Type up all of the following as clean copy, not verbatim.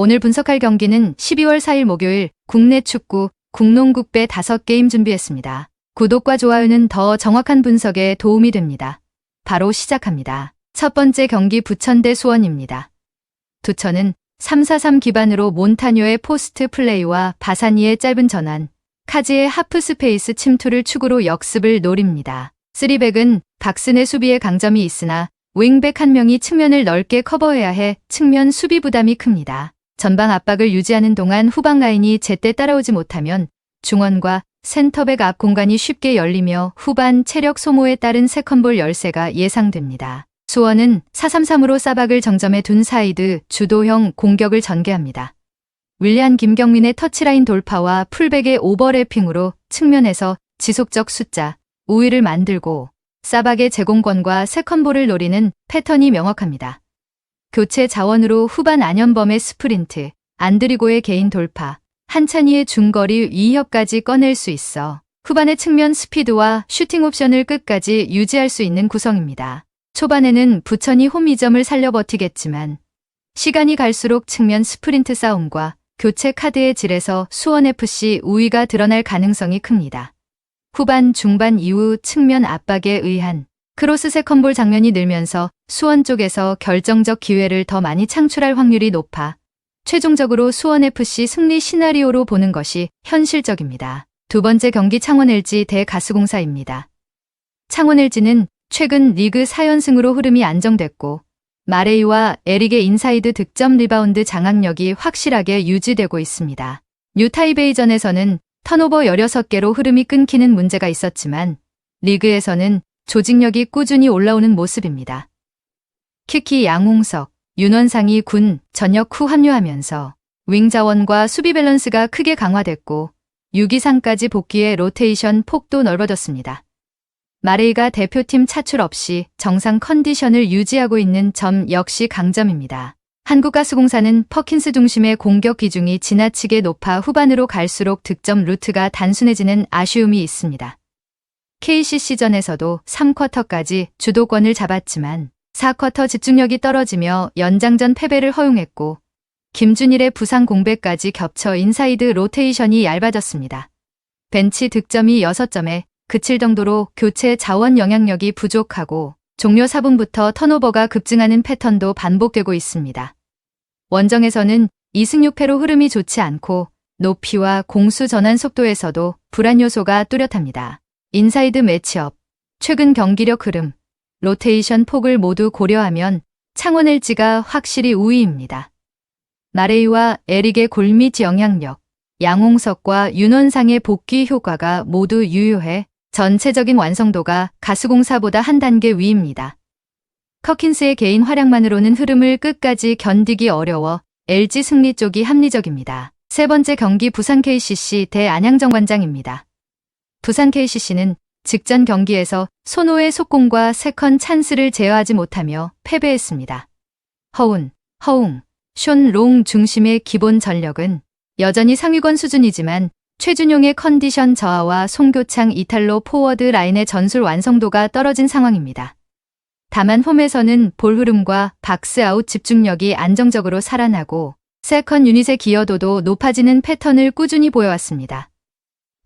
오늘 분석할 경기는 12월 4일 목요일 국내 축구 국농국배 5게임 준비했습니다. 구독과 좋아요는 더 정확한 분석에 도움이 됩니다. 바로 시작합니다. 첫 번째 경기 부천 대 수원입니다. 두천은 3-4-3 기반으로 몬타뇨의 포스트 플레이와 바사니의 짧은 전환, 카지의 하프 스페이스 침투를 축으로 역습을 노립니다. 3백은 박스내 수비에 강점이 있으나 윙백 한 명이 측면을 넓게 커버해야 해 측면 수비 부담이 큽니다. 전방 압박을 유지하는 동안 후방 라인이 제때 따라오지 못하면 중원과 센터백 앞 공간이 쉽게 열리며 후반 체력 소모에 따른 세컨볼 열세가 예상됩니다. 수원은 4-3-3으로 사박을 정점에 둔 사이드 주도형 공격을 전개합니다. 윌리안 김경민의 터치라인 돌파와 풀백의 오버래핑으로 측면에서 지속적 숫자, 우위를 만들고 사박의 제공권과 세컨볼을 노리는 패턴이 명확합니다. 교체 자원으로 후반 안현범의 스프린트, 안드리고의 개인 돌파, 한찬희의 중거리 위협까지 꺼낼 수 있어 후반의 측면 스피드와 슈팅 옵션을 끝까지 유지할 수 있는 구성입니다. 초반에는 부천이 홈 2점을 살려 버티겠지만 시간이 갈수록 측면 스프린트 싸움과 교체 카드의 질에서 수원FC 우위가 드러날 가능성이 큽니다. 후반 중반 이후 측면 압박에 의한 크로스 세컨볼 장면이 늘면서 수원 쪽에서 결정적 기회를 더 많이 창출할 확률이 높아 최종적으로 수원FC 승리 시나리오로 보는 것이 현실적입니다. 두 번째 경기 창원 LG 대 가스공사입니다. 창원 LG는 최근 리그 4연승으로 흐름이 안정됐고 마레이와 에릭의 인사이드 득점 리바운드 장악력이 확실하게 유지되고 있습니다. 뉴타이베이전에서는 턴오버 16개로 흐름이 끊기는 문제가 있었지만 리그에서는 조직력이 꾸준히 올라오는 모습입니다. 특히 양홍석, 윤원상이 군 전역 후 합류하면서 윙 자원과 수비 밸런스가 크게 강화됐고 6이상까지 복귀해 로테이션 폭도 넓어졌습니다. 마레이가 대표팀 차출 없이 정상 컨디션을 유지하고 있는 점 역시 강점입니다. 한국가스공사는 퍼킨스 중심의 공격 비중이 지나치게 높아 후반으로 갈수록 득점 루트가 단순해지는 아쉬움이 있습니다. KCC전에서도 3쿼터까지 주도권을 잡았지만 4쿼터 집중력이 떨어지며 연장전 패배를 허용했고 김준일의 부상 공백까지 겹쳐 인사이드 로테이션이 얇아졌습니다. 벤치 득점이 6점에 그칠 정도로 교체 자원 영향력이 부족하고 종료 4분부터 턴오버가 급증하는 패턴도 반복되고 있습니다. 원정에서는 2승 6패로 흐름이 좋지 않고 높이와 공수 전환 속도에서도 불안 요소가 뚜렷합니다. 인사이드 매치업, 최근 경기력 흐름, 로테이션 폭을 모두 고려하면 창원 LG가 확실히 우위입니다. 마레이와 에릭의 골밑 영향력, 양홍석과 윤원상의 복귀 효과가 모두 유효해 전체적인 완성도가 가스공사보다 한 단계 위입니다. 커킨스의 개인 활약만으로는 흐름을 끝까지 견디기 어려워 LG 승리 쪽이 합리적입니다. 세 번째 경기 부산 KCC 대 안양정관장입니다. 부산 KCC는 직전 경기에서 손호의 속공과 세컨 찬스를 제어하지 못하며 패배했습니다. 허웅, 숀 롱 중심의 기본 전력은 여전히 상위권 수준이지만 최준용의 컨디션 저하와 송교창 이탈로 포워드 라인의 전술 완성도가 떨어진 상황입니다. 다만 홈에서는 볼 흐름과 박스 아웃 집중력이 안정적으로 살아나고 세컨 유닛의 기여도도 높아지는 패턴을 꾸준히 보여왔습니다.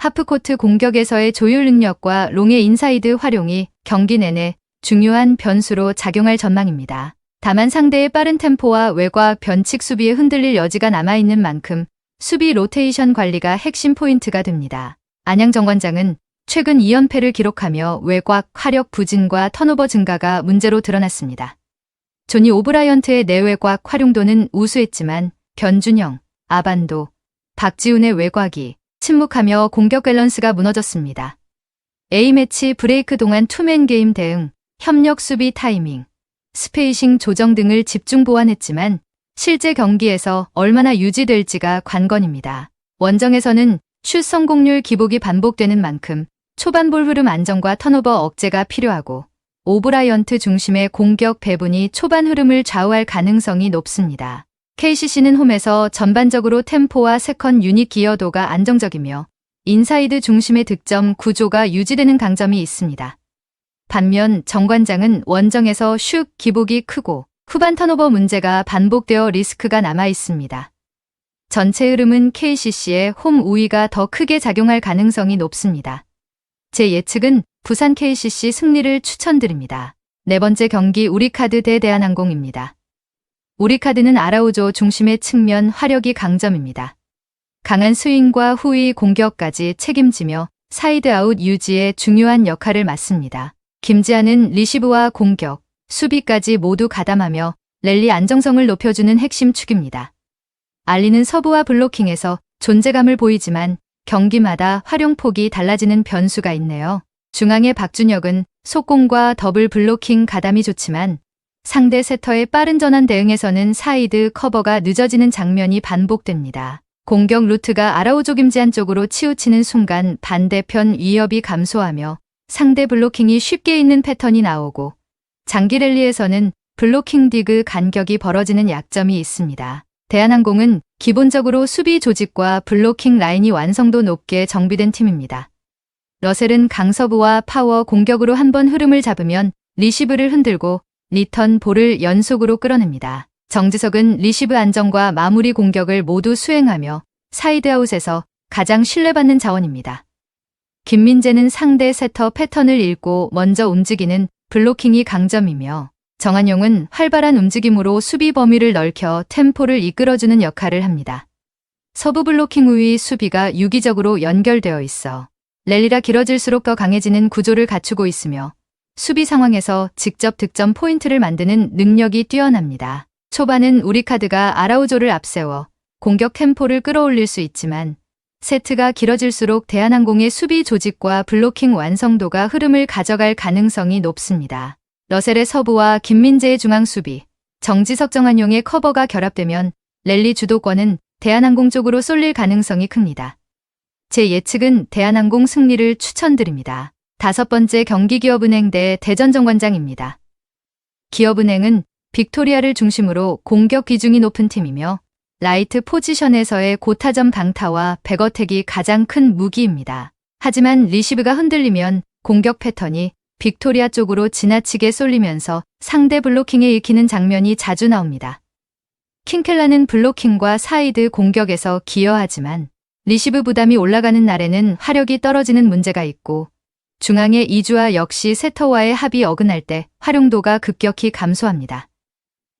하프코트 공격에서의 조율 능력과 롱의 인사이드 활용이 경기 내내 중요한 변수로 작용할 전망입니다. 다만 상대의 빠른 템포와 외곽 변칙 수비에 흔들릴 여지가 남아있는 만큼 수비 로테이션 관리가 핵심 포인트가 됩니다. 안양정관장은 최근 2연패를 기록하며 외곽 화력 부진과 턴오버 증가가 문제로 드러났습니다. 조니 오브라이언트의 내외곽 활용도는 우수했지만 변준영, 아반도, 박지훈의 외곽이 침묵하며 공격 밸런스가 무너졌습니다. A매치 브레이크 동안 투맨 게임 대응, 협력 수비 타이밍, 스페이싱 조정 등을 집중 보완했지만 실제 경기에서 얼마나 유지될지가 관건입니다. 원정에서는 슛 성공률 기복이 반복되는 만큼 초반볼 흐름 안정과 턴오버 억제가 필요하고 오브라이언트 중심의 공격 배분이 초반 흐름을 좌우할 가능성이 높습니다. KCC는 홈에서 전반적으로 템포와 세컨 유닛 기여도가 안정적이며 인사이드 중심의 득점 구조가 유지되는 강점이 있습니다. 반면 정관장은 원정에서 슛 기복이 크고 후반 턴오버 문제가 반복되어 리스크가 남아 있습니다. 전체 흐름은 KCC의 홈 우위가 더 크게 작용할 가능성이 높습니다. 제 예측은 부산 KCC 승리를 추천드립니다. 네 번째 경기 우리카드 대 대한항공입니다. 우리카드는 아라우조 중심의 측면 화력이 강점입니다. 강한 스윙과 후위 공격까지 책임지며 사이드아웃 유지에 중요한 역할을 맡습니다. 김지한은 리시브와 공격, 수비까지 모두 가담하며 랠리 안정성을 높여주는 핵심 축입니다. 알리는 서브와 블로킹에서 존재감을 보이지만 경기마다 활용폭이 달라지는 변수가 있네요. 중앙의 박준혁은 속공과 더블 블로킹 가담이 좋지만 상대 세터의 빠른 전환 대응에서는 사이드 커버가 늦어지는 장면이 반복됩니다. 공격 루트가 아라우조 김지한 쪽으로 치우치는 순간 반대편 위협이 감소하며 상대 블로킹이 쉽게 있는 패턴이 나오고 장기 랠리에서는 블로킹 디그 간격이 벌어지는 약점이 있습니다. 대한항공은 기본적으로 수비 조직과 블로킹 라인이 완성도 높게 정비된 팀입니다. 러셀은 강서부와 파워 공격으로 한번 흐름을 잡으면 리시브를 흔들고 리턴 볼을 연속으로 끌어냅니다. 정지석은 리시브 안정과 마무리 공격을 모두 수행하며 사이드아웃에서 가장 신뢰받는 자원입니다. 김민재는 상대 세터 패턴을 읽고 먼저 움직이는 블로킹이 강점이며 정한용은 활발한 움직임으로 수비 범위를 넓혀 템포를 이끌어주는 역할을 합니다. 서브 블로킹 우위 수비가 유기적으로 연결되어 있어 랠리가 길어질수록 더 강해지는 구조를 갖추고 있으며 수비 상황에서 직접 득점 포인트를 만드는 능력이 뛰어납니다. 초반은 우리카드가 아라우조를 앞세워 공격 템포를 끌어올릴 수 있지만 세트가 길어질수록 대한항공의 수비 조직과 블로킹 완성도가 흐름을 가져갈 가능성이 높습니다. 러셀의 서브와 김민재의 중앙 수비, 정지석 정한용의 커버가 결합되면 랠리 주도권은 대한항공 쪽으로 쏠릴 가능성이 큽니다. 제 예측은 대한항공 승리를 추천드립니다. 다섯 번째 경기 기업은행 대 대전정관장입니다. 기업은행은 빅토리아를 중심으로 공격 비중이 높은 팀이며 라이트 포지션에서의 고타점 강타와 백어택이 가장 큰 무기입니다. 하지만 리시브가 흔들리면 공격 패턴이 빅토리아 쪽으로 지나치게 쏠리면서 상대 블로킹에 읽히는 장면이 자주 나옵니다. 킹켈라는 블로킹과 사이드 공격에서 기여하지만 리시브 부담이 올라가는 날에는 화력이 떨어지는 문제가 있고 중앙의 이주아 역시 세터와의 합이 어긋날 때 활용도가 급격히 감소합니다.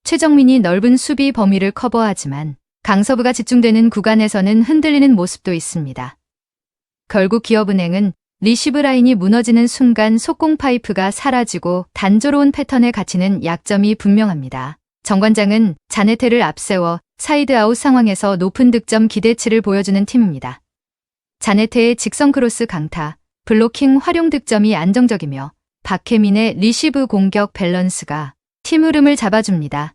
최정민이 넓은 수비 범위를 커버하지만 강서부가 집중되는 구간에서는 흔들리는 모습도 있습니다. 결국 기업은행은 리시브 라인이 무너지는 순간 속공 파이프가 사라지고 단조로운 패턴에 갇히는 약점이 분명합니다. 정관장은 자네테를 앞세워 사이드 아웃 상황에서 높은 득점 기대치를 보여주는 팀입니다. 자네테의 직선 크로스 강타, 블로킹 활용 득점이 안정적이며 박혜민의 리시브 공격 밸런스가 팀 흐름을 잡아줍니다.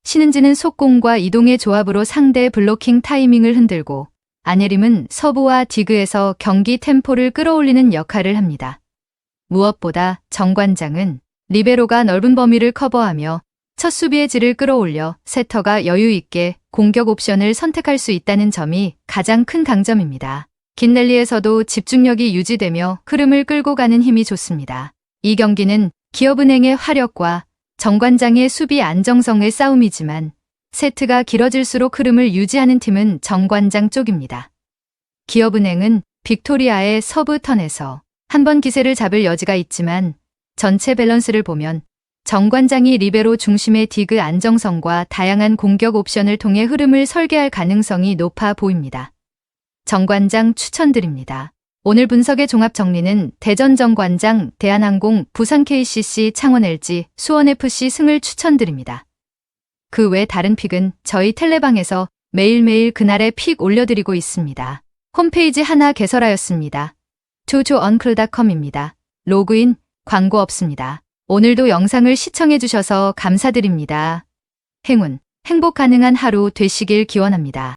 신은지는 속공과 이동의 조합으로 상대 블로킹 타이밍을 흔들고 안예림은 서브와 디그에서 경기 템포를 끌어올리는 역할을 합니다. 무엇보다 정관장은 리베로가 넓은 범위를 커버하며 첫 수비의 질을 끌어올려 세터가 여유 있게 공격 옵션을 선택할 수 있다는 점이 가장 큰 강점입니다. 긴 랠리에서도 집중력이 유지되며 흐름을 끌고 가는 힘이 좋습니다. 이 경기는 기업은행의 화력과 정관장의 수비 안정성의 싸움이지만 세트가 길어질수록 흐름을 유지하는 팀은 정관장 쪽입니다. 기업은행은 빅토리아의 서브 턴에서 한 번 기세를 잡을 여지가 있지만 전체 밸런스를 보면 정관장이 리베로 중심의 디그 안정성과 다양한 공격 옵션을 통해 흐름을 설계할 가능성이 높아 보입니다. 정관장 추천드립니다. 오늘 분석의 종합 정리는 대전 정관장, 대한항공, 부산 KCC, 창원 LG, 수원 FC 승을 추천드립니다. 그 외 다른 픽은 저희 텔레방에서 매일매일 그날의 픽 올려드리고 있습니다. 홈페이지 하나 개설하였습니다. tutouncle.com입니다. 로그인, 광고 없습니다. 오늘도 영상을 시청해주셔서 감사드립니다. 행운, 행복 가능한 하루 되시길 기원합니다.